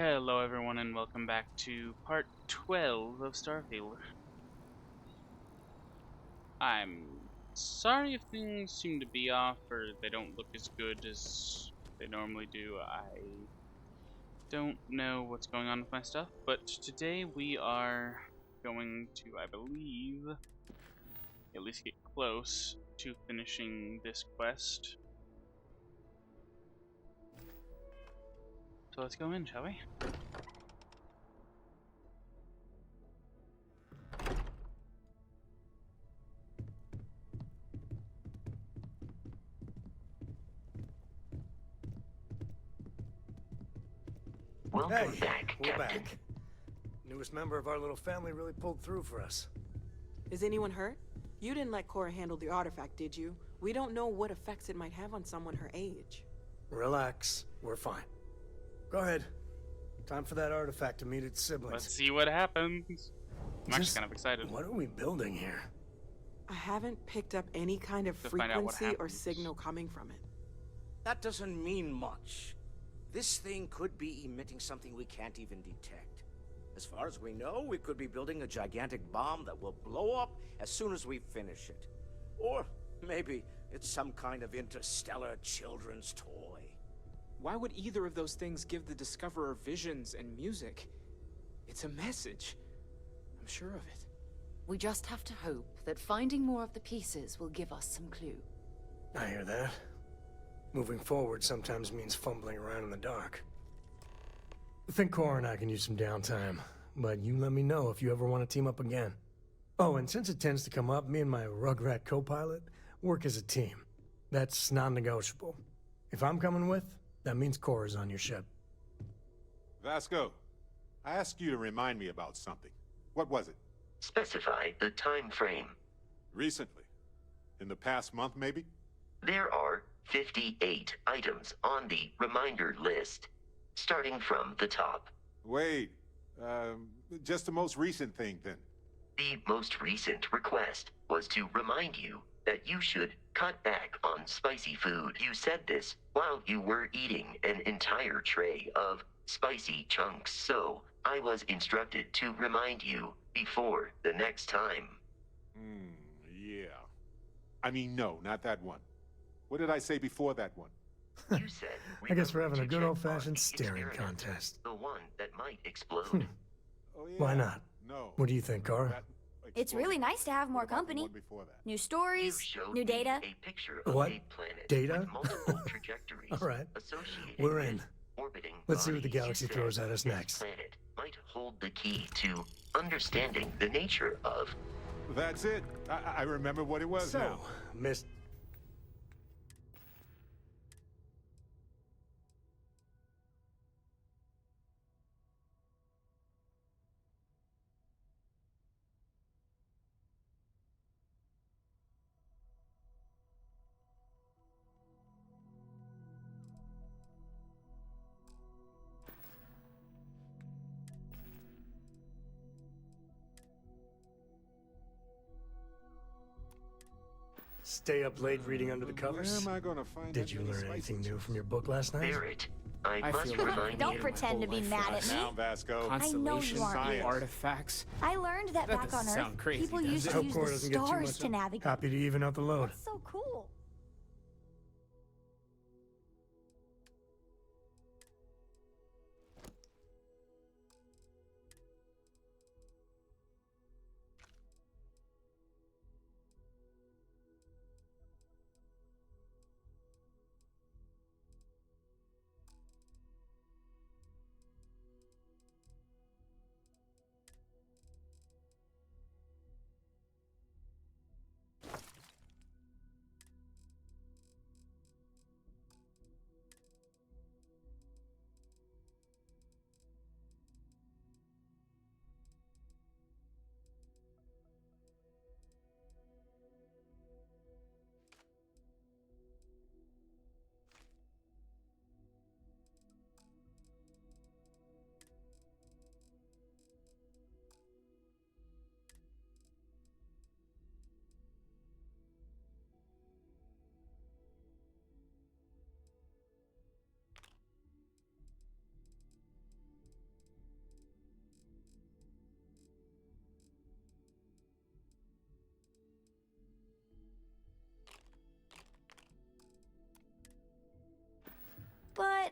Hello everyone and welcome back to part 12 of Starfield. I'm sorry if things seem to be off or they don't look as good as they normally do. I don't know what's going on with my stuff, but today we are going to, I believe, at least get close to finishing this quest. So let's go in, shall we? Welcome Hey, back, we're Captain. back. Newest member of our little family really pulled through for us. Is anyone hurt? You didn't let Cora handle the artifact, did you? We don't know what effects it might have on someone her age. Relax, we're fine. Go ahead. Time for that artifact to meet its siblings. Let's see what happens. I'm actually kind of excited. What are we building here? I haven't picked up any kind of To find out what frequency or happens. signal coming from it. That doesn't mean much. This thing could be emitting something we can't even detect. As far as we know, it could be building a gigantic bomb that will blow up as soon as we finish it. Or maybe it's some kind of interstellar children's toy. Why would either of those things give the Discoverer visions and music? It's a message. I'm sure of it. We just have to hope that finding more of the pieces will give us some clue. I hear that. Moving forward sometimes means fumbling around in the dark. I think Cora and I can use some downtime, but you let me know if you ever want to team up again. Oh, and since it tends to come up, me and my Rugrat co-pilot work as a team. That's non-negotiable. If I'm coming with, that means Cora's on your ship. Vasco, I asked you to remind me about something. What was it? Specify the time frame. Recently? In the past month, maybe? There are 58 items on the reminder list, starting from the top. Wait, just the most recent thing, then. The most recent request was to remind you that you should cut back on spicy food. You said this while you were eating an entire tray of spicy chunks, so I was instructed to remind you before the next time. Yeah. I mean, no, not that one. What did I say before that one? You said I guess we're remember having a to good check old-fashioned on the staring experiment, contest. The one that might explode. Oh, yeah. Why not? No. What do you think, Cora? It's really nice to have more company. New You stories, showed new me data. a picture of What? a planet Data? with multiple trajectories All right. associated We're with in. orbiting Let's see what the bodies. galaxy You said throws at us this next. planet might hold the key to understanding the nature of. That's it. I remember what it was now. So, Miss... Stay up late reading under the Where covers? am I gonna find Did you learn anything new from your book last night? Barrett, I I must feel like remind Don't you. pretend to be mad at Now, me. Vasco. Constellations, you aren't science. artifacts. I learned that That back on doesn't sound Earth, crazy, people does used it? to Hope use Cora the doesn't get too stars much to navigate. Happy to even out the load. That's so cool.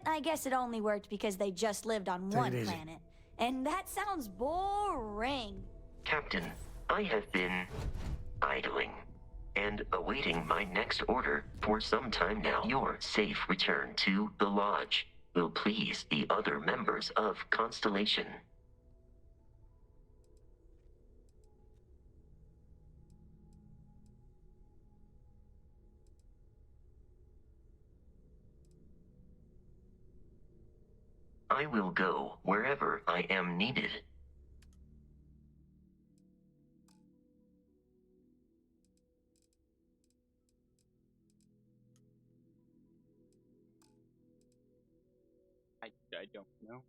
But I guess it only worked because they just lived on Take one it easy. planet. And that sounds boring. Captain, I have been idling and awaiting my next order for some time now. Your safe return to the Lodge will please the other members of Constellation. I will go wherever I am needed. I don't know.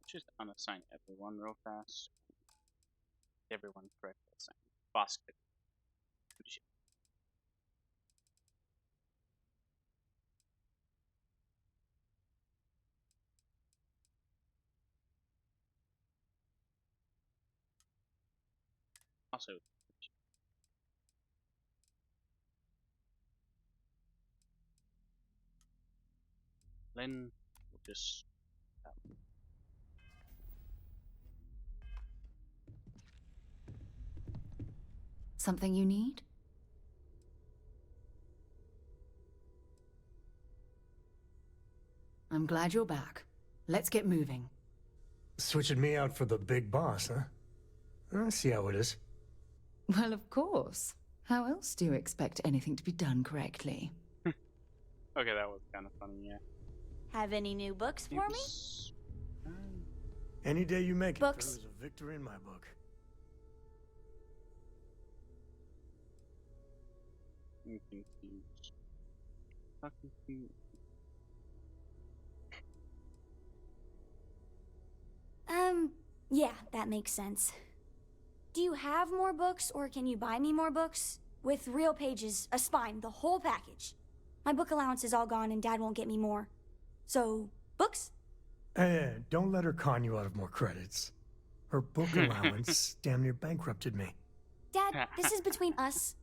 Just unassign everyone real fast. Everyone correctly assigned. Boss kid. Good shit. Also, Len will just Something you need? I'm glad you're back. Let's get moving. Switching me out for the big boss, huh? I see how it is. Well, of course. How else do you expect anything to be done correctly? okay, that was kind of funny, yeah. Have any new books for me? Any day you make it Books. through is a victory in my book. I'm confused. Fucking confused. Yeah, that makes sense. Do you have more books, or can you buy me more books? With real pages, a spine, the whole package. My book allowance is all gone and Dad won't get me more. So, books? Hey, don't let her con you out of more credits. Her book allowance damn near bankrupted me. Dad, this is between us.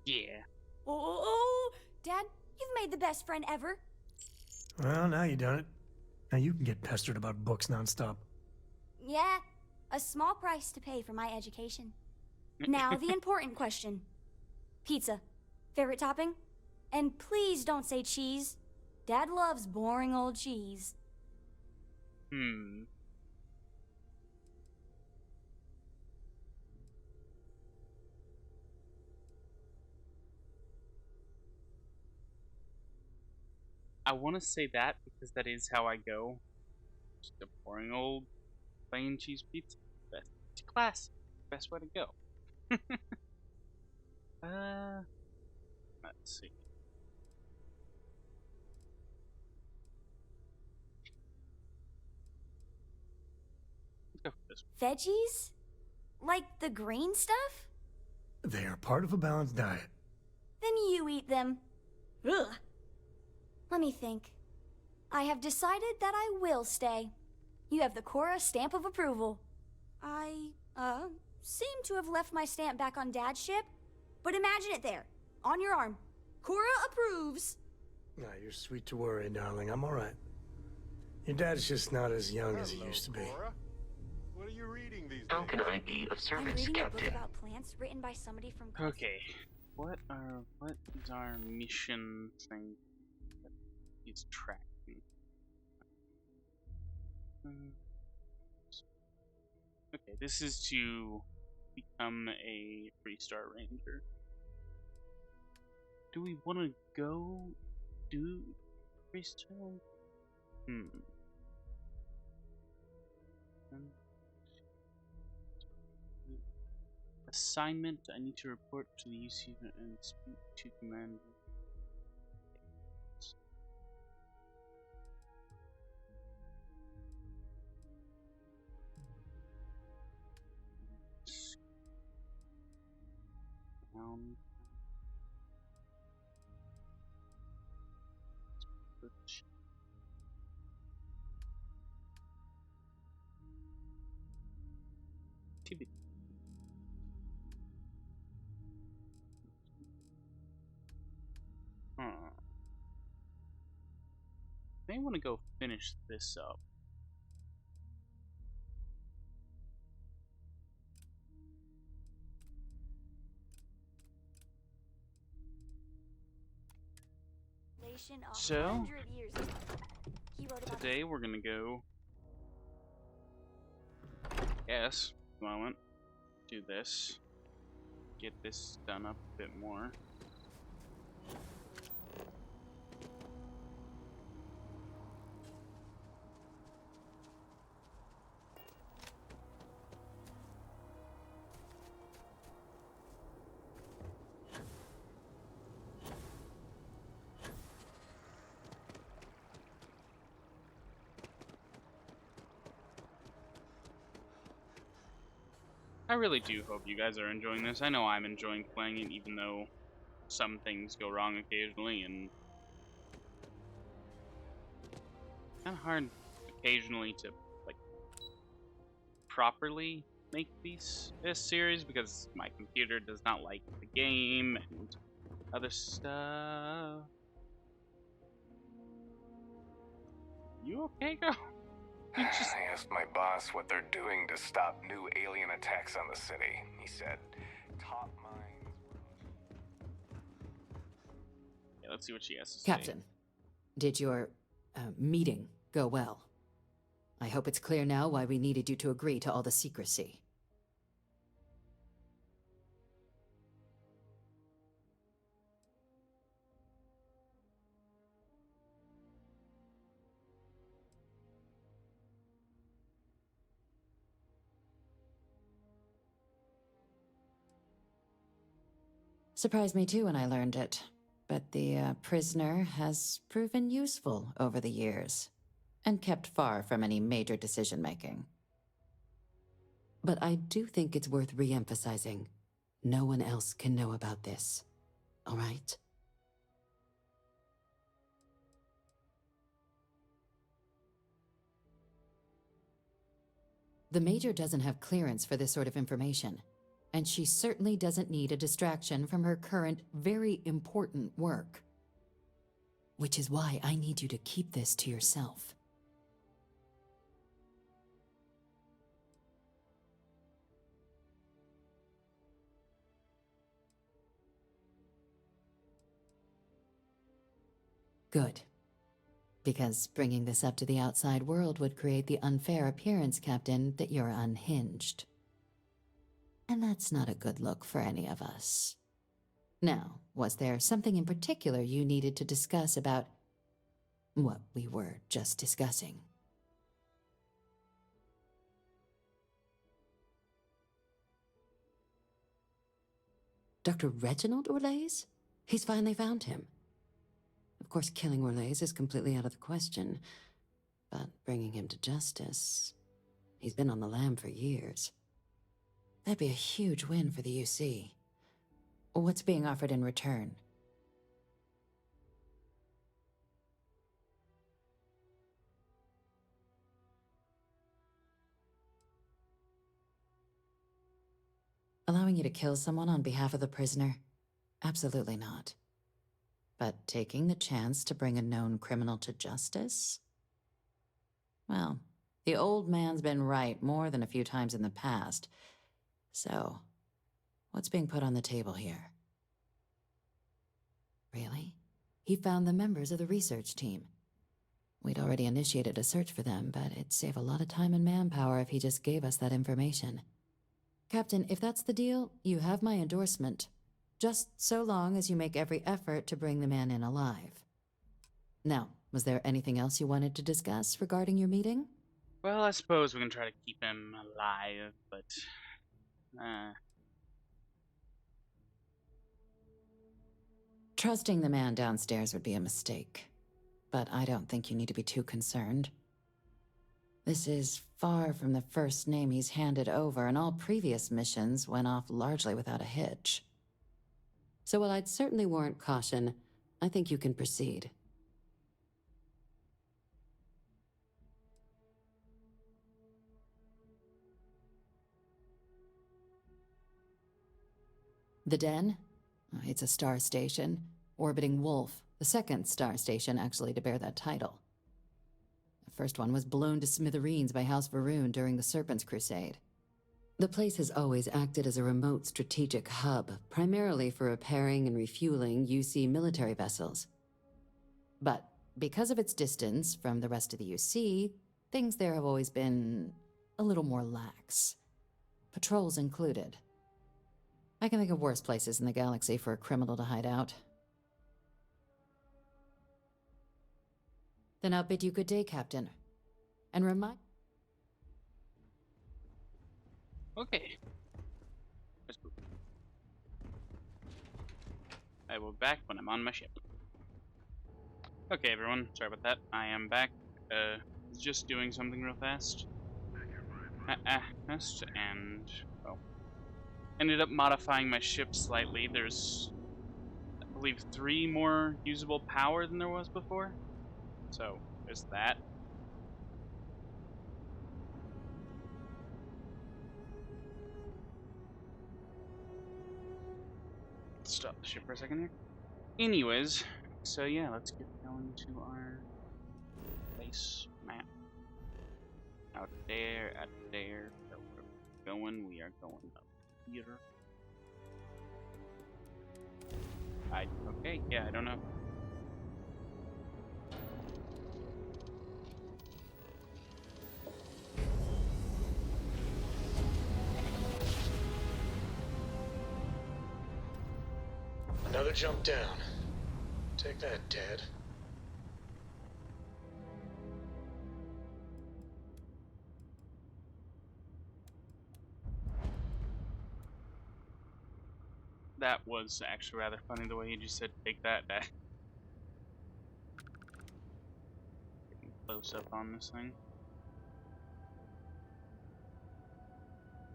Yeah. Oh, Dad, you've made the best friend ever. Well, now you done it. Now you can get pestered about books nonstop. Yeah, a small price to pay for my education. Now, the important question. Pizza. Favorite topping? And please don't say cheese. Dad loves boring old cheese. I want to say that because that is how I go. Just a boring old plain cheese pizza. Best class. Best way to go. Let's see. Let's go for this one. Veggies? Like the green stuff? They are part of a balanced diet. Then you eat them. Ugh. Let me think. I have decided that I will stay. You have the Cora stamp of approval. I, seem to have left my stamp back on Dad's ship, but imagine it there, on your arm. Cora approves. Nah, you're sweet to worry, darling. I'm all right. Your dad's just not as young as he used to be. Cora. What are you reading these How days? can I be of I'm service, reading a book Captain? about plants written by somebody from... Okay. What is our mission thing that he's tracking? Okay, this is to become a 3-star ranger. Do we want to go do 3-star? Assignment, I need to report to the UC and speak to commander. may want to go finish this up. So, today we're gonna go, yes, moment, do this, get this done up a bit more. I really do hope you guys are enjoying this. I know I'm enjoying playing it, even though some things go wrong occasionally, and kind of hard occasionally to like properly make this series because my computer does not like the game and other stuff. You okay, girl? I asked my boss what they're doing to stop new alien attacks on the city. He said, top minds. Yeah, let's see what she has to say. Captain, did your meeting go well? I hope it's clear now why we needed you to agree to all the secrecy. Surprised me too when I learned it, but the prisoner has proven useful over the years, and kept far from any major decision-making. But I do think it's worth re-emphasizing. No one else can know about this, all right? The Major doesn't have clearance for this sort of information, and she certainly doesn't need a distraction from her current, very important work. Which is why I need you to keep this to yourself. Good. Because bringing this up to the outside world would create the unfair appearance, Captain, that you're unhinged. And that's not a good look for any of us. Now, was there something in particular you needed to discuss about what we were just discussing? Dr. Reginald Orlaise? He's finally found him. Of course, killing Orlaise is completely out of the question, but bringing him to justice... He's been on the lam for years. That'd be a huge win for the UC. What's being offered in return? Allowing you to kill someone on behalf of the prisoner? Absolutely not. But taking the chance to bring a known criminal to justice? Well, the old man's been right more than a few times in the past. So, what's being put on the table here? Really? He found the members of the research team. We'd already initiated a search for them, but it'd save a lot of time and manpower if he just gave us that information. Captain, if that's the deal, you have my endorsement. Just so long as you make every effort to bring the man in alive. Now, was there anything else you wanted to discuss regarding your meeting? Well, I suppose we can try to keep him alive, but... Trusting the man downstairs would be a mistake. But I don't think you need to be too concerned. This is far from the first name he's handed over, and all previous missions went off largely without a hitch. So while I'd certainly warrant caution, I think you can proceed. The Den? It's a star station, orbiting Wolf, the second star station actually to bear that title. First one was blown to smithereens by House Varun during the Serpent's Crusade. The place has always acted as a remote strategic hub, primarily for repairing and refueling UC military vessels. But because of its distance from the rest of the UC, things there have always been a little more lax. Patrols included. I can think of worse places in the galaxy for a criminal to hide out. Then I'll bid you good day, Captain. And remind... Okay. Let's move. I will be back when I'm on my ship. Okay, everyone. Sorry about that. I am back. Was just doing something real fast. And well, ended up modifying my ship slightly. There's, I believe, 3 more usable power than there was before. So there's that. Stop the ship for a second here. Anyways, so yeah, let's get going to our base map. Out there, where we're going, we are going up here. Okay, yeah, I don't know. Another jump down. Take that, Dad. That was actually rather funny the way he just said, take that, Dad. Getting close up on this thing.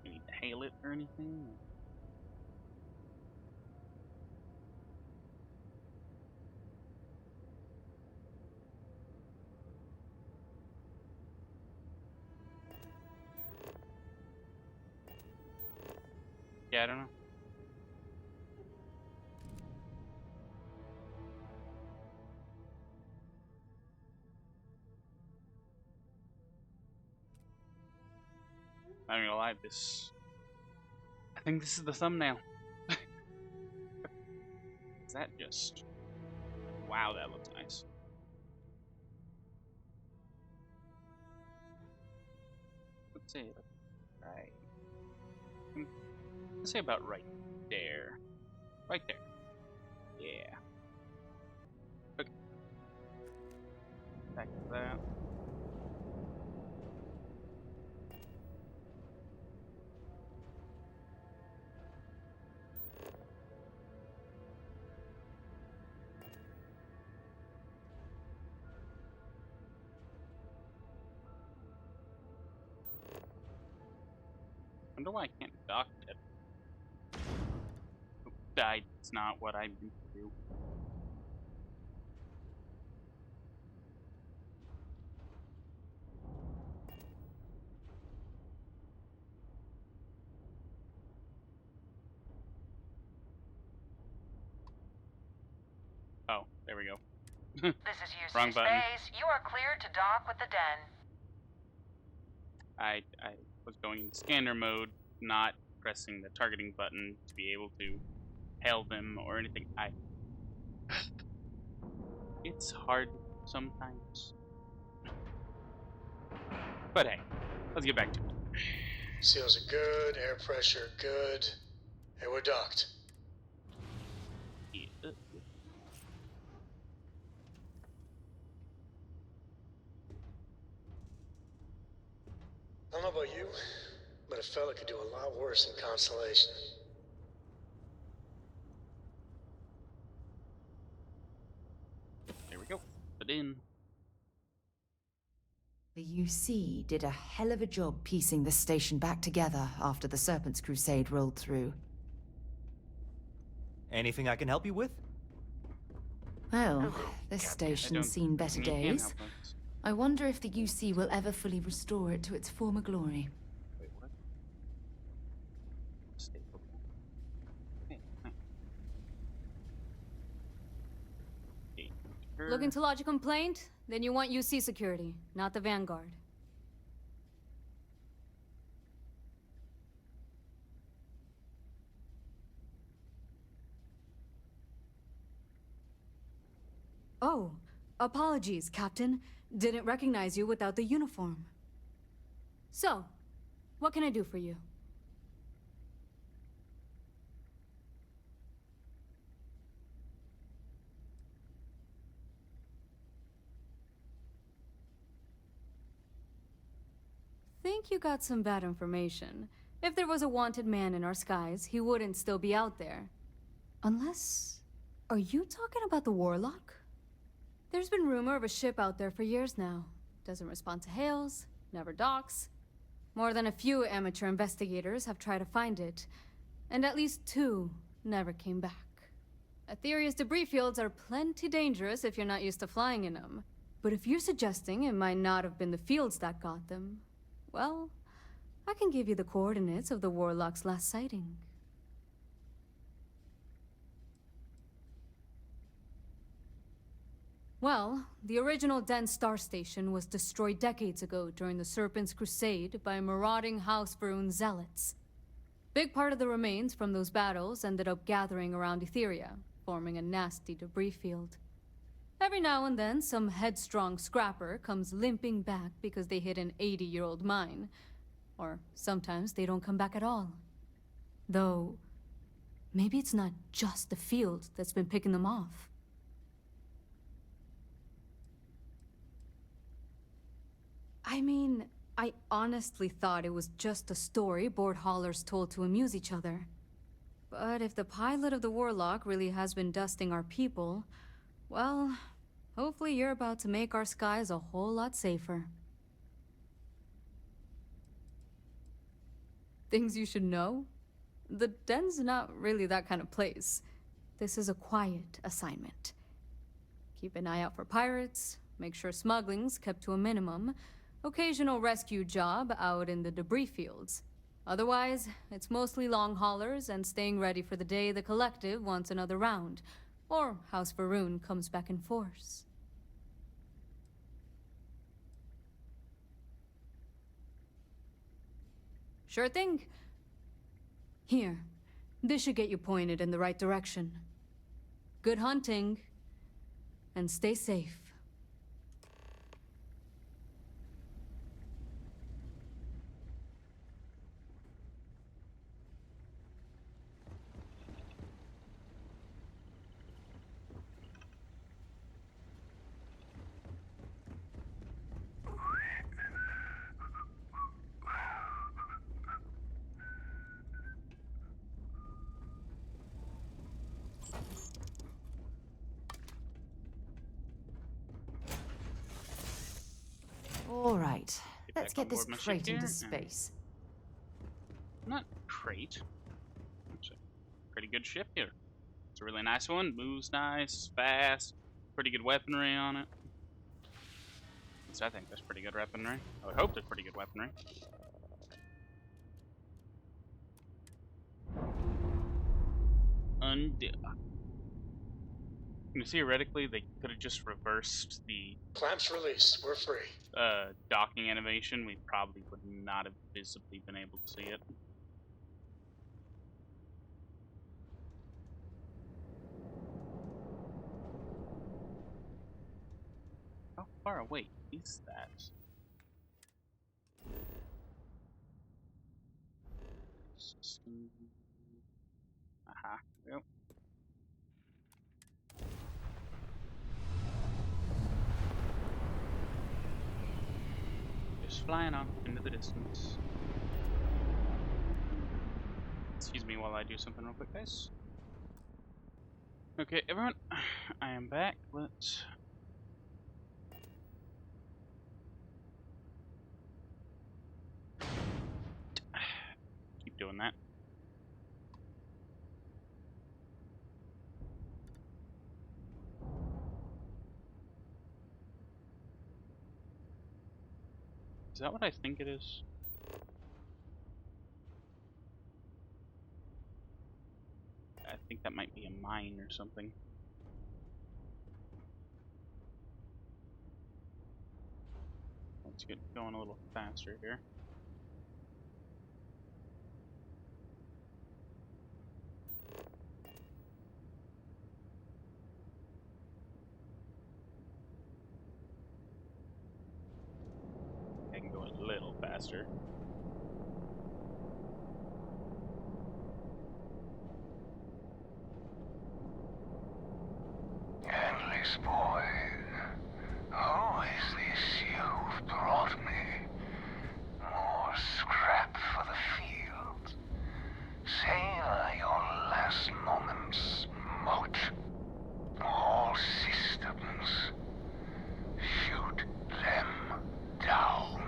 We need to hail it or anything? Yeah, I don't know. I'm not gonna lie, I think this is the thumbnail. Is that just... Wow, that looks nice. Let's say, right. Let's say about right there. Right there. Yeah. Okay. Back to that. Wonder why I can't dock it. It's not what I meant to do. Oh, there we go. This is UC Wrong button. Space. You are cleared to dock with the den. I was going in scanner mode, not pressing the targeting button to be able to hail them or anything. It's hard sometimes. But hey, let's get back to it. Seals are good, air pressure good. Hey, we're docked. Yeah. I don't know about you, but a fella could do a lot worse in Constellation. There we go. Put in. The UC did a hell of a job piecing the station back together after the Serpent's Crusade rolled through. Anything I can help you with? Well, this station's seen better days. I wonder if the UC will ever fully restore it to its former glory. Wait, what? Looking to lodge a complaint? Then you want UC security, not the Vanguard. Oh, apologies, Captain. Didn't recognize you without the uniform. So, what can I do for you? Think you got some bad information. If there was a wanted man in our skies, he wouldn't still be out there. Unless... Are you talking about the Warlock? There's been rumor of a ship out there for years now. Doesn't respond to hails, never docks. More than a few amateur investigators have tried to find it, and at least 2 never came back. Aetheria's debris fields are plenty dangerous if you're not used to flying in them. But if you're suggesting it might not have been the fields that got them, well, I can give you the coordinates of the Warlock's last sighting. Well, the original Den Star Station was destroyed decades ago during the Serpent's Crusade by marauding House Varun zealots. Big part of the remains from those battles ended up gathering around Aetheria, forming a nasty debris field. Every now and then, some headstrong scrapper comes limping back because they hit an 80-year-old mine. Or sometimes they don't come back at all. Though, maybe it's not just the field that's been picking them off. I mean, I honestly thought it was just a story board haulers told to amuse each other. But if the pilot of the Warlock really has been dusting our people, well, hopefully you're about to make our skies a whole lot safer. Things you should know? The Den's not really that kind of place. This is a quiet assignment. Keep an eye out for pirates, make sure smuggling's kept to a minimum, occasional rescue job out in the debris fields. Otherwise, it's mostly long haulers and staying ready for the day the Collective wants another round, or House Varun comes back in force. Sure thing. Here, this should get you pointed in the right direction. Good hunting, and stay safe. All right, let's back on get this board my ship crate into here, space. Not crate. It's a pretty good ship here. It's a really nice one. Moves nice, fast. Pretty good weaponry on it. At least I think that's pretty good weaponry. I would hope there's pretty good weaponry. You know, theoretically, they could have just reversed the Clamps released. We're free. docking animation. We probably would not have visibly been able to see it. How far away is that? Aha. Yep. Just flying off into the distance. Excuse me while I do something real quick, guys. Okay, everyone, I am back. Let's keep doing that. Is that what I think it is? I think that might be a mine or something. Let's get going a little faster here. I can go a little faster. Endless boy, who is this you've brought me? More scrap for the field. Savor your last moments, moat. All systems. Shoot them down.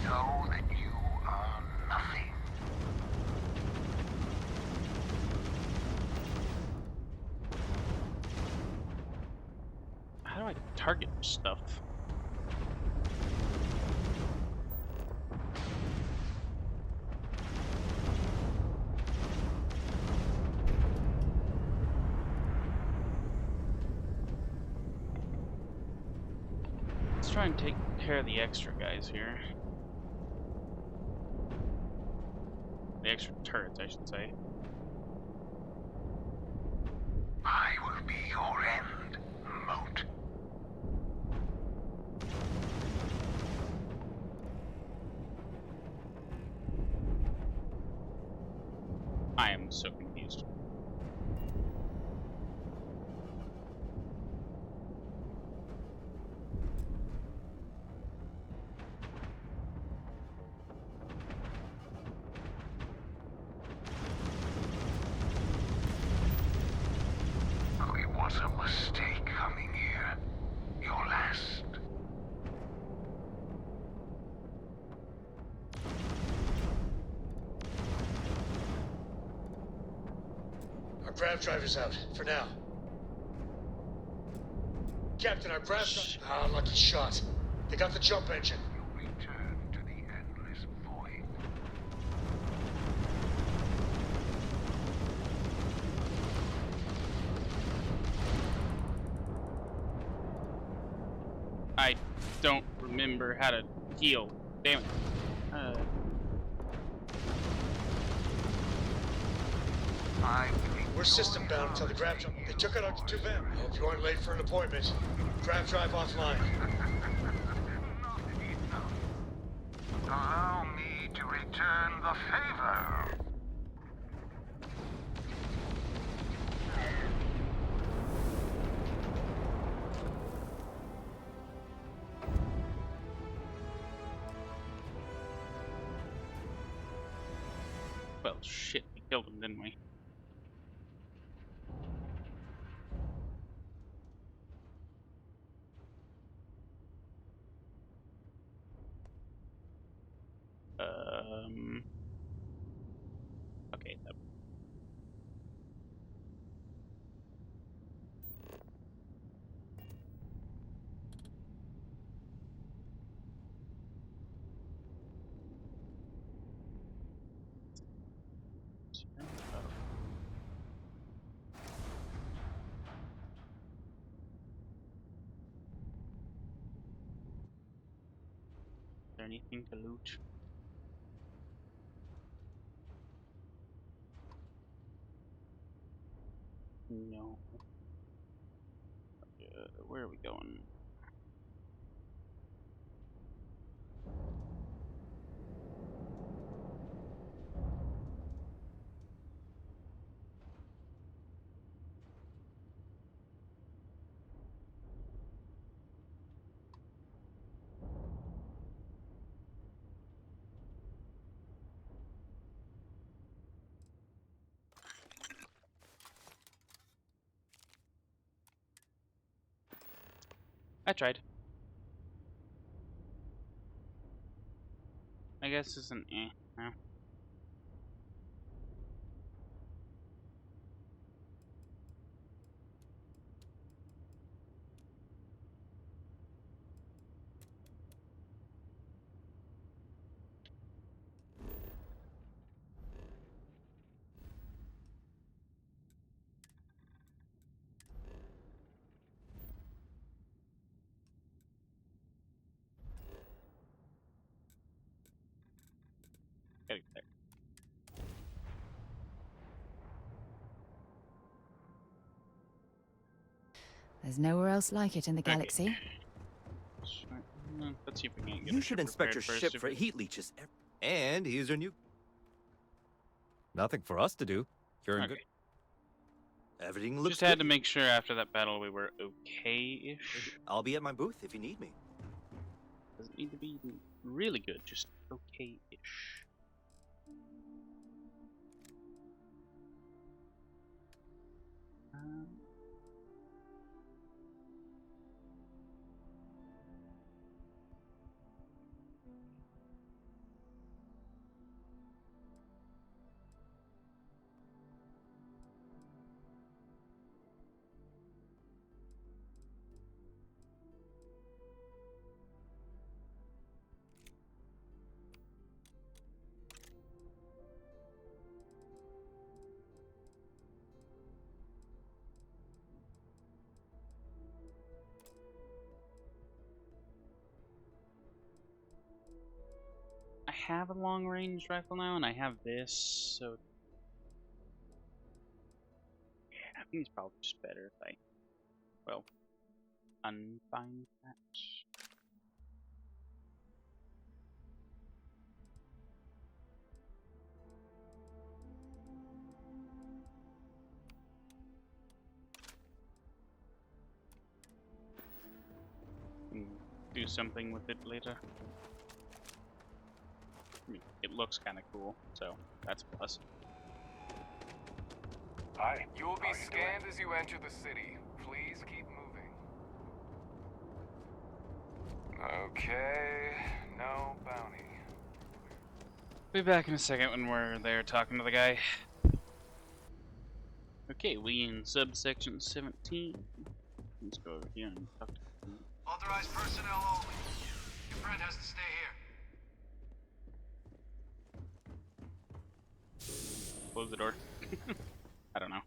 Know that you are nothing. How do I target stuff? Let's try and take care of the extra guys here. The extra turrets, I should say. I will be your end, moat. I am so confused. It was a mistake coming here. Your last. Our grav drive is out, for now. Captain, our grav drive... Ah, lucky shot. They got the jump engine. You return to the endless void. I don't remember how to heal. Damn it. We're system bound until the grav drive... They took it out to 2 I hope you aren't late for an appointment. Grav drive offline. Allow me to return the favor. Well, shit, we killed him, didn't we? Okay, that... Is there anything to loot? No. Where are we going? I tried. I guess it's an eh. No. There's nowhere else like it in the galaxy. Sure. Let's see if we can get You our should ship inspect your repaired ship first. for heat leeches. And here's your new... Nothing for us to do. You're in Okay. good... Everything looks Just had good. to make sure after that battle we were okay-ish. I'll be at my booth if you need me. Doesn't need to be really good, just okay-ish. I have a long-range rifle now, and I have this, so yeah, I think it's probably just better if I, well, unbind that. Do something with it later. I mean, it looks kind of cool, so that's a plus. Hi. You will be scanned as you enter the city. Please keep moving. Okay, no bounty. Be back in a second when we're there talking to the guy. Okay, we in subsection 17. Let's go over here and talk to him. Authorized personnel only. Your friend has to stay here. Close the door. I don't know.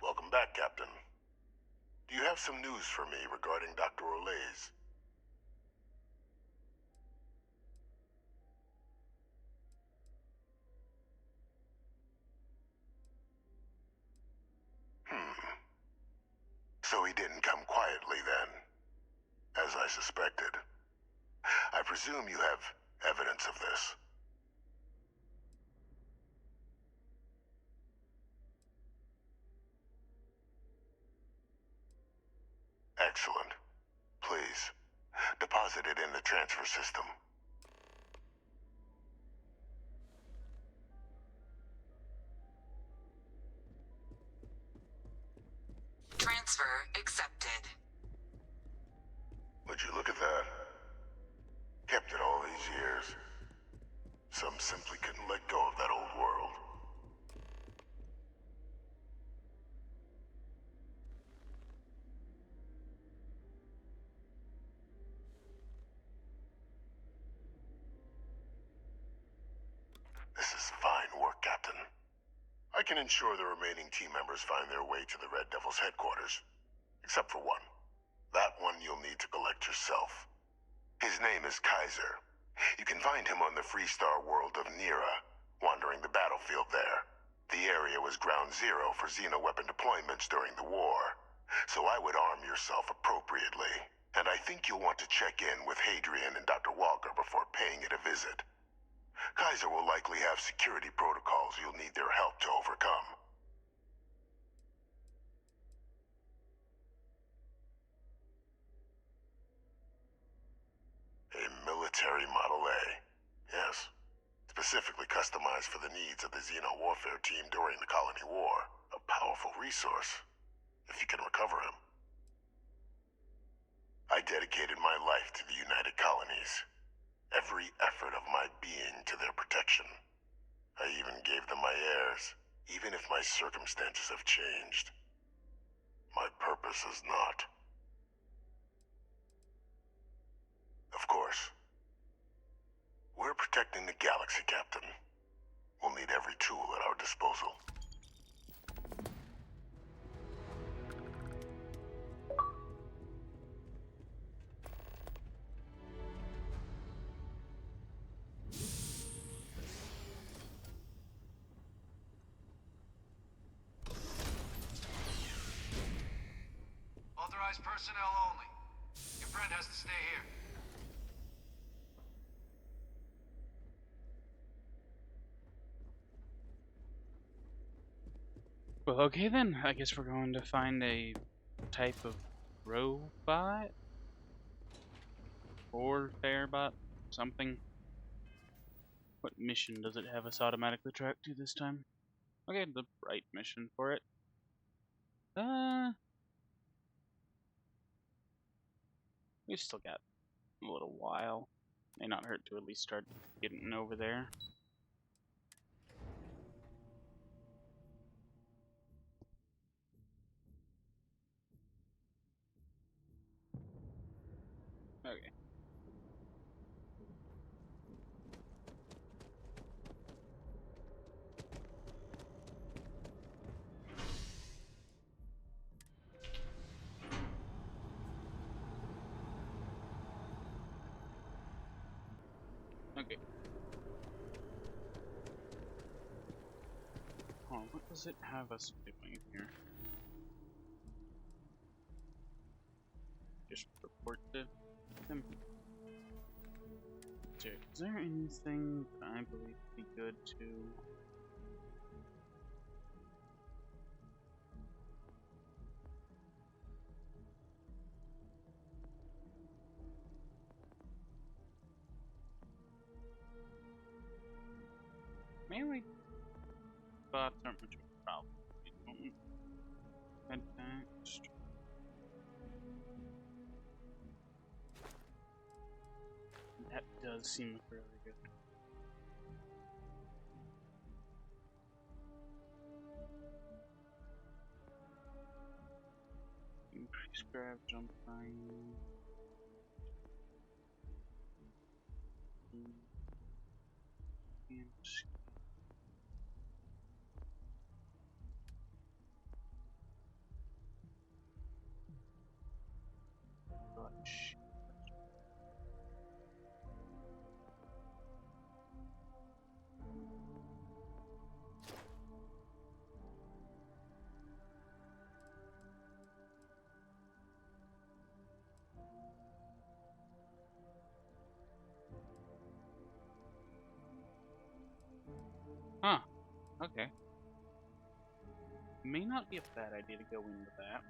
Welcome back, Captain. Do you have some news for me regarding Dr. Olays? So he didn't come quietly then, as I suspected. I presume you have evidence of this. Excellent. Please, deposit it in the transfer system. Transfer accepted. Would you look at that? Kept it all these years. Some simply couldn't let go of that old world. This is fine work, Captain. I can ensure the remaining team members find their way to the Red Devil's headquarters. Except for one. That one you'll need to collect yourself. His name is Kaiser. You can find him on the Freestar world of Nira, wandering the battlefield there. The area was ground zero for xeno-weapon deployments during the war, so I would arm yourself appropriately. And I think you'll want to check in with Hadrian and Dr. Walker before paying it a visit. Kaiser will likely have security protocols you'll need their help to overcome. A military Model A. Yes. Specifically customized for the needs of the Xeno warfare team during the Colony War. A powerful resource, if you can recover him. I dedicated my life to the United Colonies. Every effort of my being to their protection. I even gave them my heirs, even if my circumstances have changed. My purpose has not. Of course. We're protecting the galaxy, Captain. We'll need every tool at our disposal. Authorized personnel only. Your friend has to stay here. Well, okay then. I guess we're going to find a type of robot or fairbot, something. What mission does it have us automatically track to this time? Okay, the right mission for it. We've still got a little while. May not hurt to at least start getting over there. Okay. Okay. Oh, what does it have us doing here? Just report to him. Is there anything that I believe would be good to... Mainly, bots aren't much of a problem. Advanced. That does seem fairly good. Increase grab, jump time. And clutch. Huh. Okay. May not be a bad idea to go into that.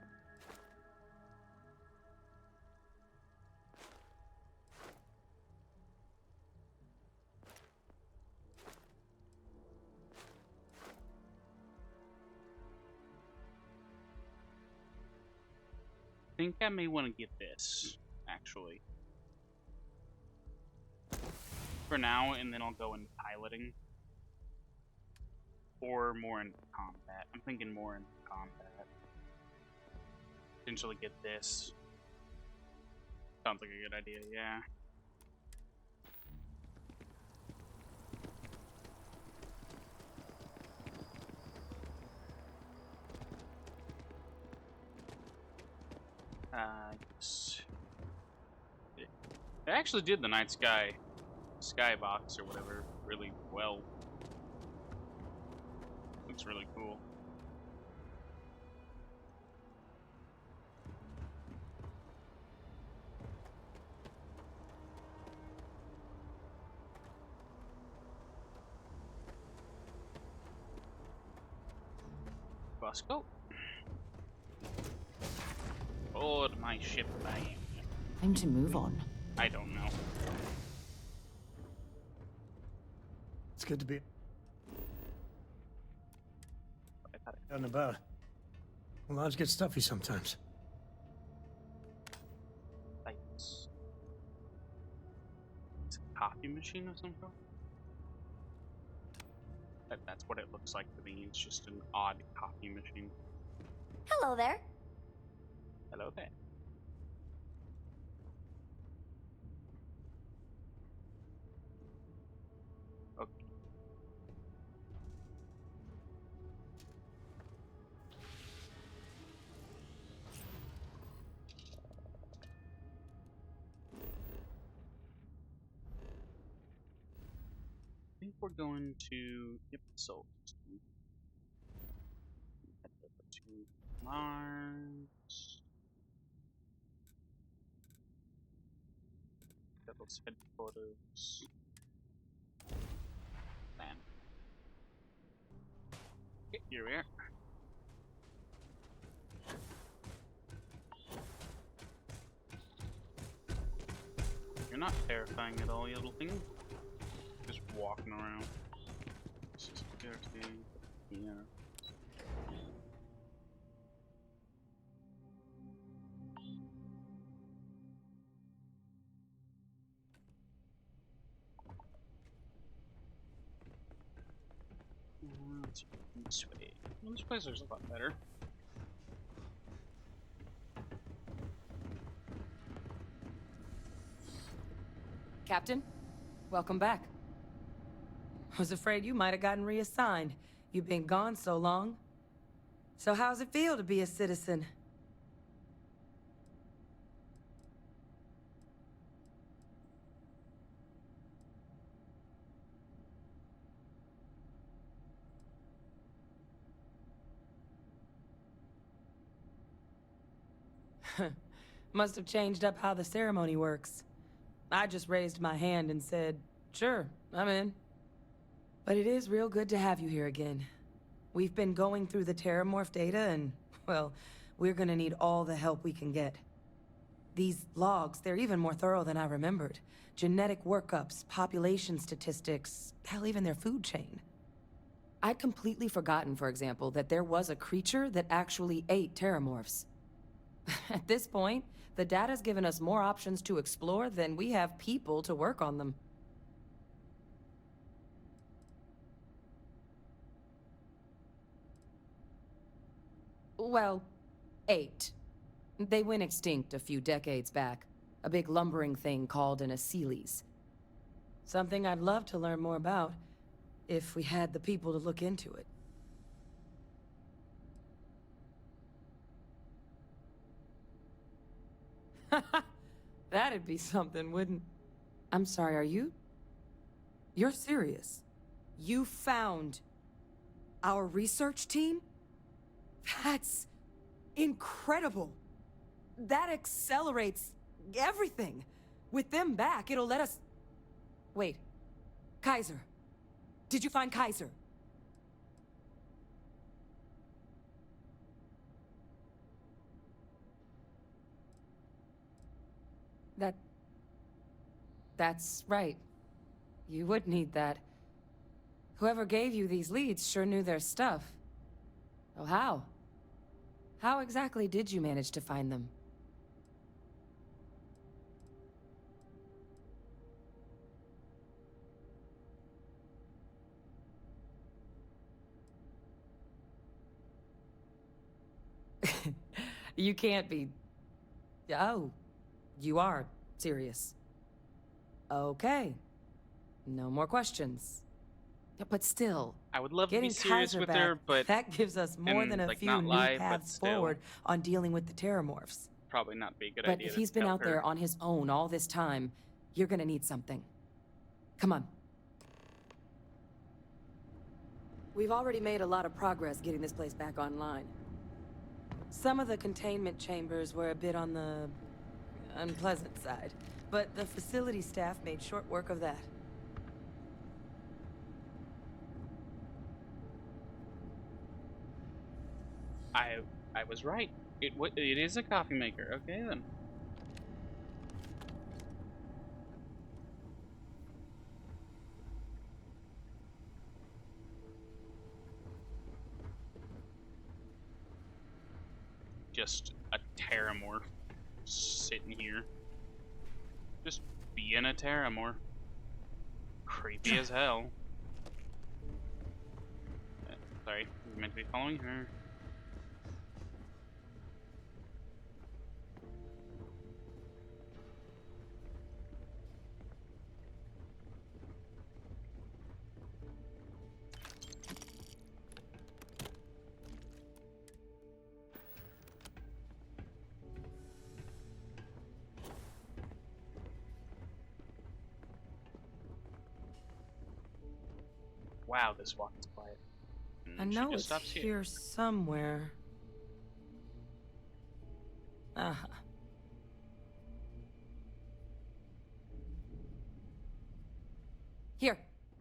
I think I may want to get this, actually. For now, and then I'll go into piloting. Or more into combat. I'm thinking more into combat. Potentially get this. Sounds like a good idea, yeah. Yes. They actually did the night skybox or whatever really well. Looks really cool. Busco. Board my ship, I am. Time to move on. I don't know. It's good to be out and about. The lodge gets stuffy sometimes. Lights. It's a coffee machine of some sort? That's what it looks like to me. It's just an odd coffee machine. Hello there. Hello there. Okay. I think we're going to yep, solar system. Head over to Mars. Devil's headquarters. Man. Okay, here we are. You're not terrifying at all, you little thing. Just walking around. Security. Yeah. Let's go this way. Well, this place is a lot better. Captain, welcome back. Was afraid you might have gotten reassigned. You've been gone so long. So how's it feel to be a citizen? Must have changed up how the ceremony works. I just raised my hand and said, sure, I'm in. But it is real good to have you here again. We've been going through the Terramorph data and, well, we're gonna need all the help we can get. These logs, they're even more thorough than I remembered. Genetic workups, population statistics, hell, even their food chain. I'd completely forgotten, for example, that there was a creature that actually ate Terramorphs. At this point, the data's given us more options to explore than we have people to work on them. Well, 8. They went extinct a few decades back. A big lumbering thing called an Aceles. Something I'd love to learn more about, if we had the people to look into it. That'd be something, wouldn't... I'm sorry, are you... You're serious? You found... our research team? That's... incredible. That accelerates... everything. With them back, it'll let us... Wait. Kaiser. Did you find Kaiser? That's right. You would need that. Whoever gave you these leads sure knew their stuff. Oh, how? How exactly did you manage to find them? You can't be... Oh, you are serious. Okay. No more questions. But still, I would love to be getting serious Kaiser with back, her, but that gives us more than a like, few not new lie, but paths still, forward on dealing with the Terramorphs. probably not be a good But idea if to he's been tell out her. there on his own all this time, you're gonna need something. Come on. We've already made a lot of progress getting this place back online. Some of the containment chambers were a bit on the unpleasant side, but the facility staff made short work of that. I was right. It is a coffee maker. Okay then. Just a Terramorph sitting here. Just being a Terramorph. Creepy as hell. Sorry, I meant to be following her. Wow, this walk is quiet. I And know she just it's stops here somewhere.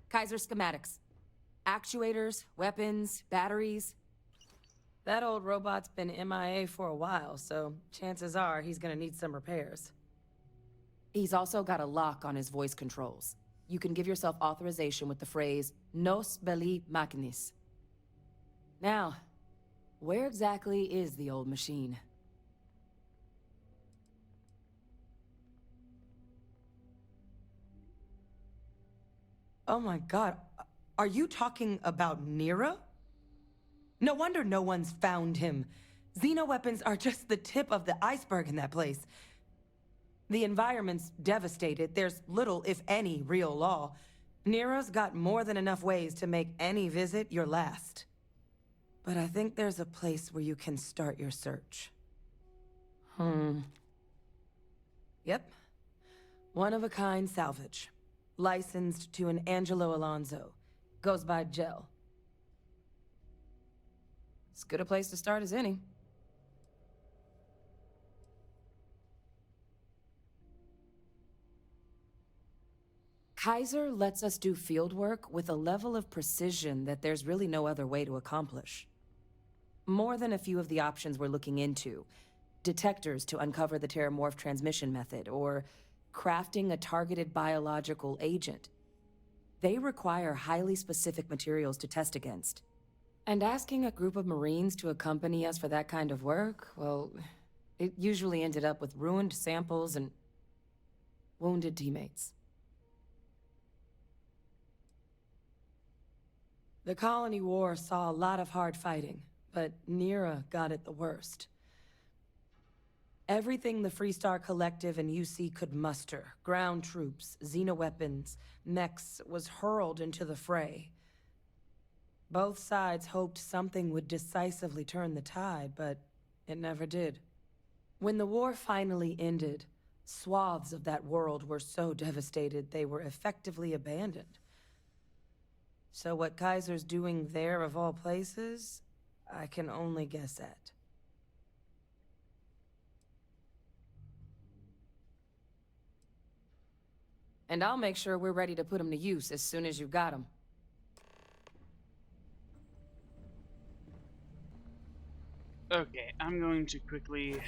Kaiser schematics. Actuators, weapons, batteries. That old robot's been MIA for a while, so chances are he's gonna need some repairs. He's also got a lock on his voice controls. You can give yourself authorization with the phrase, Nos belli machinis. Now, where exactly is the old machine? Oh my god, are you talking about Nero? No wonder no one's found him. Xenoweapons are just the tip of the iceberg in that place. The environment's devastated. There's little, if any, real law. Nero's got more than enough ways to make any visit your last. But I think there's a place where you can start your search. Yep. One-of-a-kind salvage. Licensed to an Angelo Alonso. Goes by Gel. As good a place to start as any. Kaiser lets us do field work with a level of precision that there's really no other way to accomplish. More than a few of the options we're looking into. Detectors to uncover the terramorph transmission method, or crafting a targeted biological agent. They require highly specific materials to test against. And asking a group of Marines to accompany us for that kind of work, well, it usually ended up with ruined samples and wounded teammates. The Colony War saw a lot of hard fighting, but Nera got it the worst. Everything the Freestar Collective and UC could muster, ground troops, xenoweapons, mechs, was hurled into the fray. Both sides hoped something would decisively turn the tide, but it never did. When the war finally ended, swaths of that world were so devastated they were effectively abandoned. So what Kaiser's doing there of all places, I can only guess at. And I'll make sure we're ready to put him to use as soon as you've got him. Okay, I'm going to quickly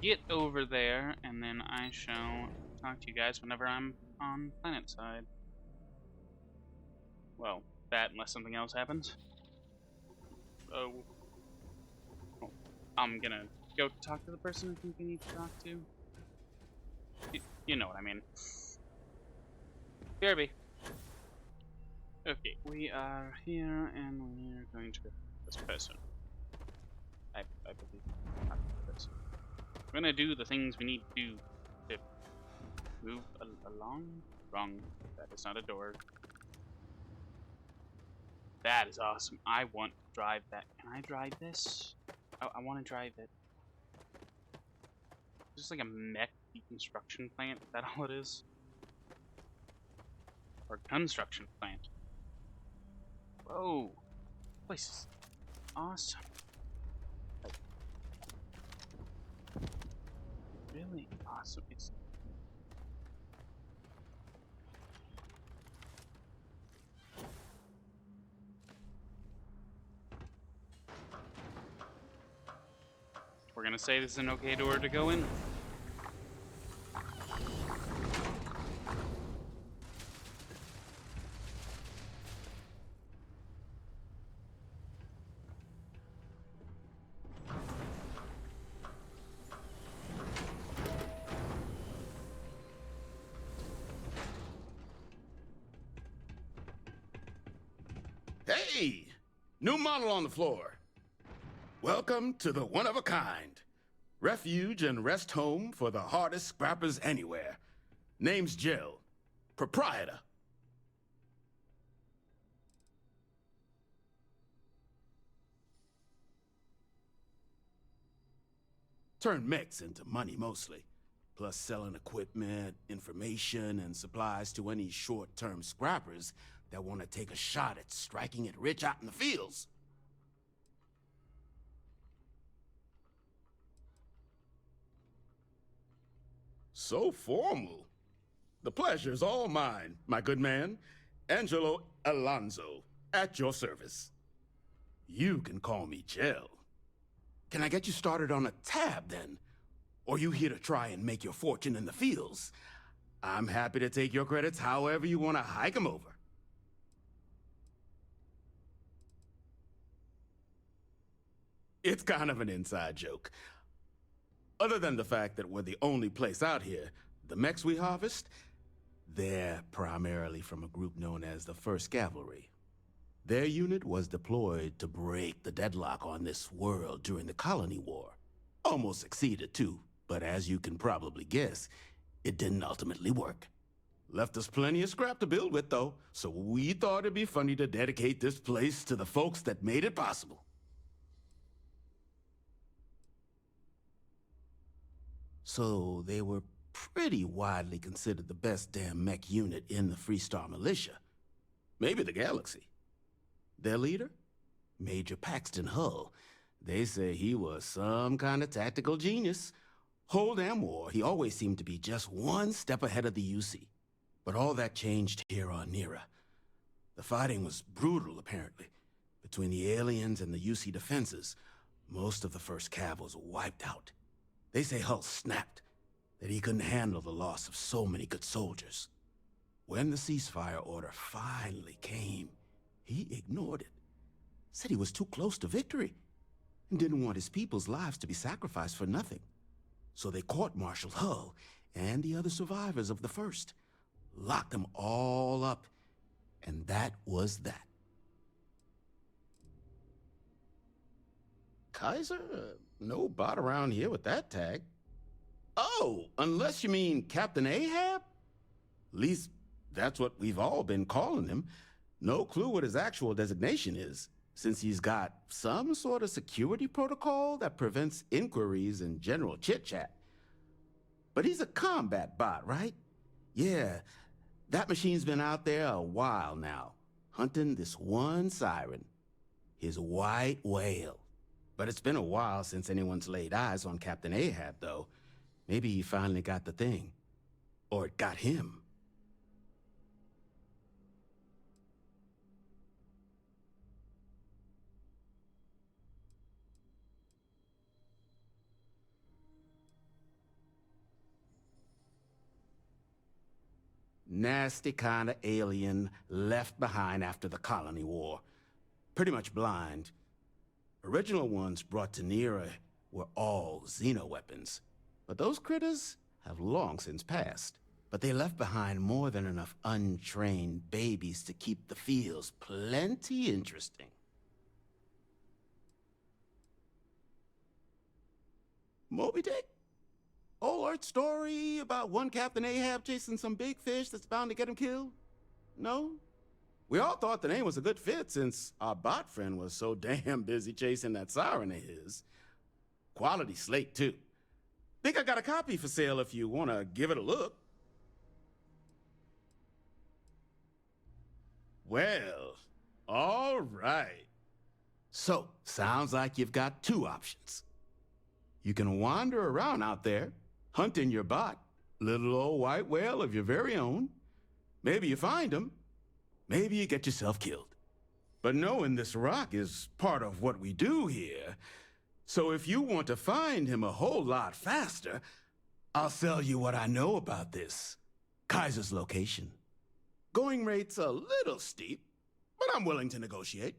get over there, and then I shall talk to you guys whenever I'm on planet side. Well, that unless something else happens. Oh, I'm gonna go talk to the person I think we need to talk to. You know what I mean. BRB. Okay, we are here, and we're going to go to this person. I believe not this person. We're gonna do the things we need to do to move along. Wrong. That is not a door. That is awesome. I want to drive that. Can I drive this? I want to drive it. Just like a mech deconstruction plant. Is that all it is? Or construction plant. Whoa. This place is awesome. Like, really awesome. It's we're gonna say this is an okay door to go in. Hey! New model on the floor. Welcome to the one-of-a-kind. Refuge and rest home for the hardest scrappers anywhere. Name's Jill. Proprietor. Turn mechs into money mostly. Plus selling equipment, information, and supplies to any short-term scrappers that want to take a shot at striking it rich out in the fields. So formal. The pleasure's all mine, my good man. Angelo Alonso, at your service. You can call me Gel. Can I get you started on a tab, then? Or you here to try and make your fortune in the fields? I'm happy to take your credits however you want to hike them over. It's kind of an inside joke. Other than the fact that we're the only place out here, the mechs we harvest, they're primarily from a group known as the 1st Cavalry. Their unit was deployed to break the deadlock on this world during the Colony War. Almost succeeded, too, but as you can probably guess, it didn't ultimately work. Left us plenty of scrap to build with, though, so we thought it'd be funny to dedicate this place to the folks that made it possible. So they were pretty widely considered the best damn mech unit in the Freestar Militia. Maybe the galaxy. Their leader? Major Paxton Hull. They say he was some kind of tactical genius. Whole damn war, he always seemed to be just one step ahead of the UC. But all that changed here on Nira. The fighting was brutal, apparently. Between the aliens and the UC defenses, most of the 1st Cav was wiped out. They say Hull snapped, that he couldn't handle the loss of so many good soldiers. When the ceasefire order finally came, he ignored it. Said he was too close to victory, and didn't want his people's lives to be sacrificed for nothing. So they court-martialed Hull and the other survivors of the 1st, locked them all up, and that was that. Kaiser? No bot around here with that tag. Oh, unless you mean Captain Ahab? At least, that's what we've all been calling him. No clue what his actual designation is, since he's got some sort of security protocol that prevents inquiries and general chit-chat. But he's a combat bot, right? Yeah, that machine's been out there a while now, hunting this one siren, his white whale. But it's been a while since anyone's laid eyes on Captain Ahab, though. Maybe he finally got the thing. Or it got him. Nasty kind of alien left behind after the Colony War. Pretty much blind. Original ones brought to Nira were all xeno-weapons. But those critters have long since passed. But they left behind more than enough untrained babies to keep the fields plenty interesting. Moby Dick? Old Earth story about one Captain Ahab chasing some big fish that's bound to get him killed? No? We all thought the name was a good fit since our bot friend was so damn busy chasing that siren of his. Quality slate, too. Think I got a copy for sale if you want to give it a look. Well, all right. So, sounds like you've got two options. You can wander around out there, hunting your bot, little old white whale of your very own. Maybe you find him. Maybe you get yourself killed. But knowing this rock is part of what we do here. So if you want to find him a whole lot faster, I'll sell you what I know about this. Kaiser's location. Going rate's a little steep, but I'm willing to negotiate.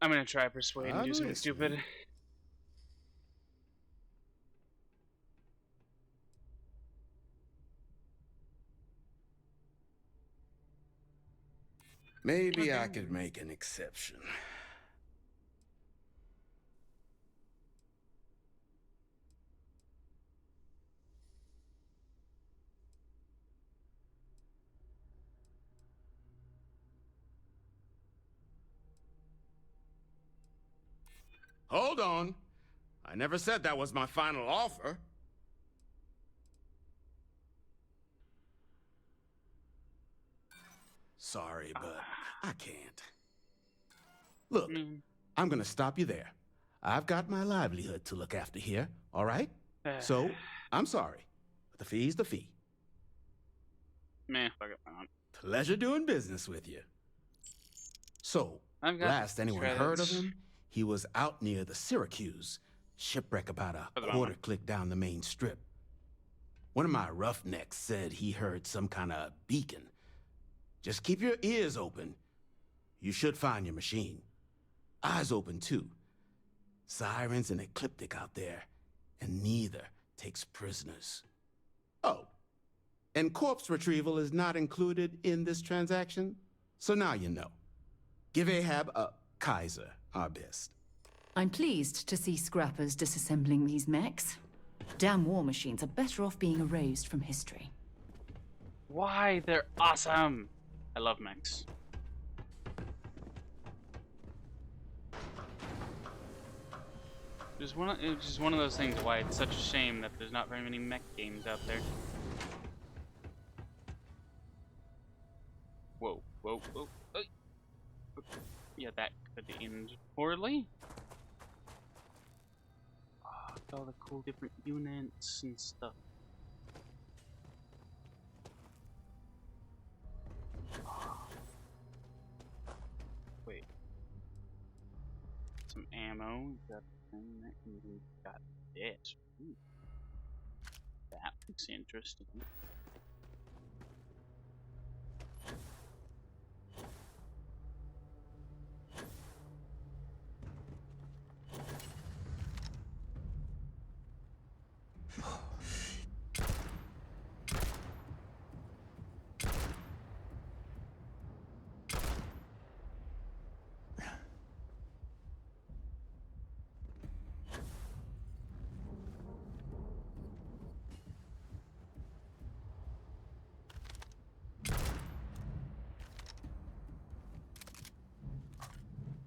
I'm gonna try persuade and do something stupid. Maybe I could make an exception. Hold on. I never said that was my final offer. Sorry, but I can't. Look, I'm gonna stop you there. I've got my livelihood to look after here, all right? So, I'm sorry, but the fee's the fee. Meh, fuck it, why not? Pleasure doing business with you. So, last anyone heard of him, he was out near the Syracuse, shipwreck about a quarter click down the main strip. One of my roughnecks said he heard some kind of beacon. Just keep your ears open. You should find your machine. Eyes open, too. Sirens and ecliptic out there, and neither takes prisoners. Oh, and corpse retrieval is not included in this transaction, so now you know. Give Ahab a Kaiser our best. I'm pleased to see scrappers disassembling these mechs. Damn war machines are better off being erased from history. Why? They're awesome! I love mechs. It's just one of those things why it's such a shame that there's not very many mech games out there. Whoa, whoa, whoa. Yeah, that could end poorly. Oh, all the cool different units and stuff. Wait. Some ammo. Got that. Got this. Ooh. That looks interesting.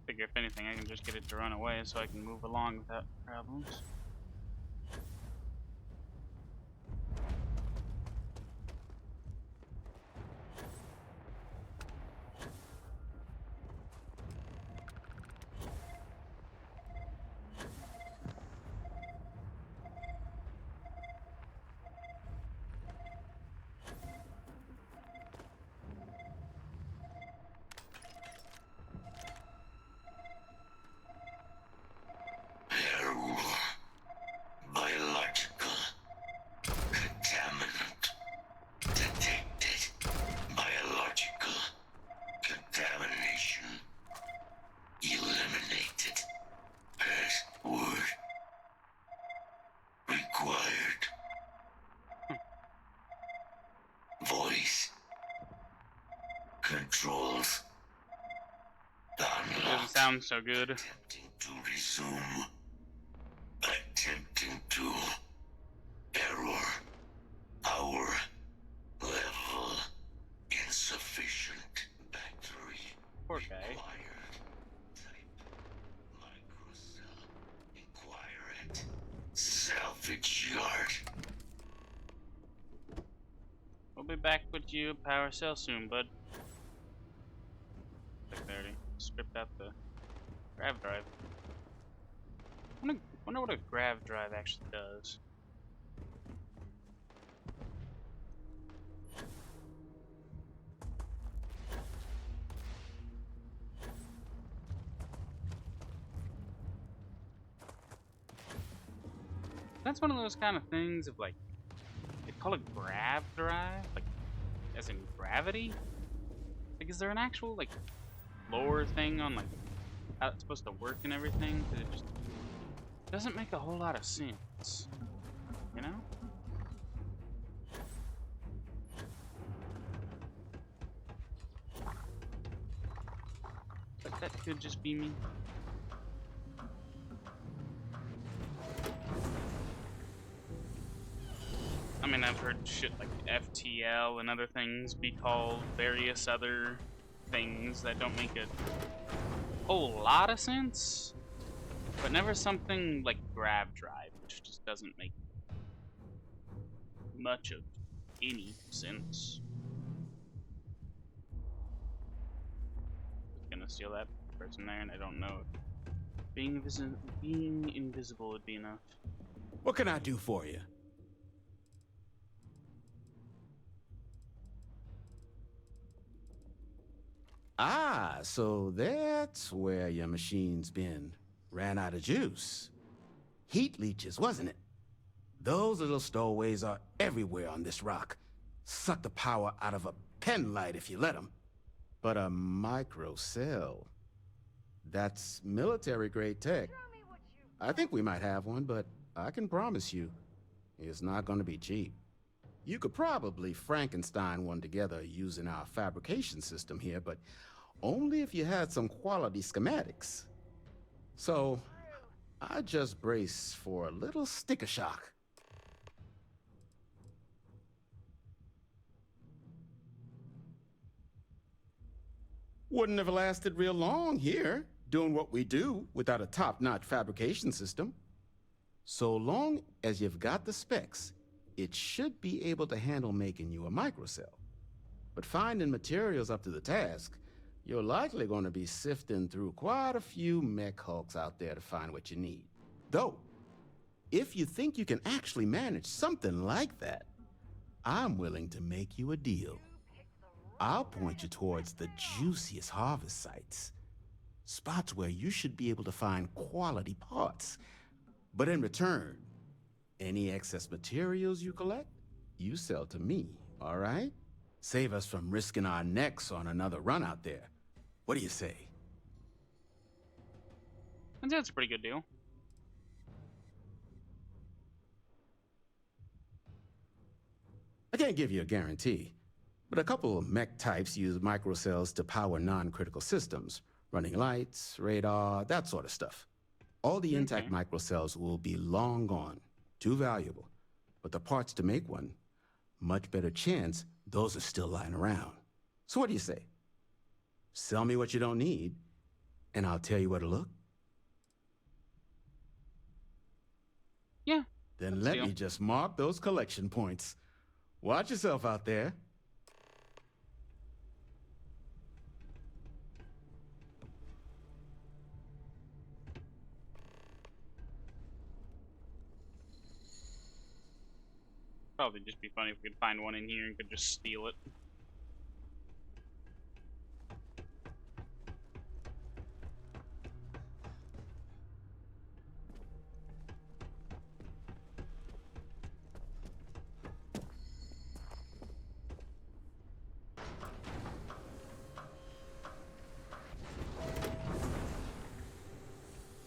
Figure if anything, I can just get it to run away so I can move along without problems. Biological contaminant detected. Biological contamination eliminated. Password required. Voice controls unlocked. Doesn't sound so good. Attempting to resume. Attempting to. Error. Power level insufficient. Battery. Poor guy. Required. Type microcell. Inquire at salvage yard. We'll be back with you power cell soon, bud. Like they already stripped out the grav drive. I wonder what a grav drive actually does. That's one of those kind of things of like, they call it grav drive, like as in gravity. Like, is there an actual like lore thing on like how it's supposed to work and everything? 'Cause it just doesn't make a whole lot of sense, you know? But that could just be me. I mean, I've heard shit like FTL and other things be called various other things that don't make a whole lot of sense, but never something like grav drive, which just doesn't make much of any sense. gonna steal that person there, and I don't know if being invisible would be enough. What can I do for you? Ah, so that's where your machine's been. Ran out of juice. Heat leeches, wasn't it? Those little stowaways are everywhere on this rock. Suck the power out of a pen light if you let them. But a microcell, that's military-grade tech. I think we might have one, but I can promise you, it's not going to be cheap. You could probably Frankenstein one together using our fabrication system here, but only if you had some quality schematics. So, I just brace for a little sticker shock. Wouldn't have lasted real long here, doing what we do without a top-notch fabrication system. So long as you've got the specs, it should be able to handle making you a microcell. But finding materials up to the task, you're likely going to be sifting through quite a few mech hulks out there to find what you need. Though, if you think you can actually manage something like that, I'm willing to make you a deal. I'll point you towards the juiciest harvest sites. Spots where you should be able to find quality parts. But in return, any excess materials you collect, you sell to me, all right? Save us from risking our necks on another run out there. What do you say? I think that's a pretty good deal. I can't give you a guarantee, but a couple of mech types use microcells to power non-critical systems, running lights, radar, that sort of stuff. All the intact microcells will be long gone, too valuable. But the parts to make one, much better chance those are still lying around. So what do you say? Sell me what you don't need, and I'll tell you where to look? Yeah. Then let me just mark those collection points. Watch yourself out there. Probably just be funny if we could find one in here and could just steal it.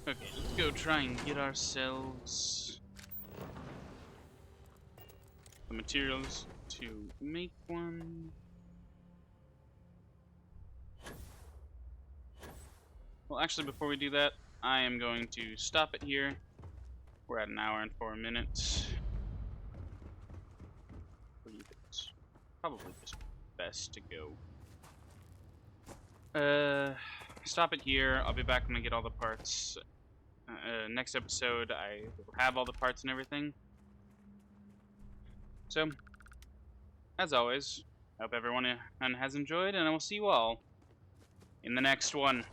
Okay, let's go try and get ourselves the materials to make one. Well, actually, before we do that, I am going to stop it here. We're at 1 hour and 4 minutes. I believe it's probably just best to go. Stop it here. I'll be back when I get all the parts. Next episode, I will have all the parts and everything. So, as always, I hope everyone has enjoyed, and I will see you all in the next one.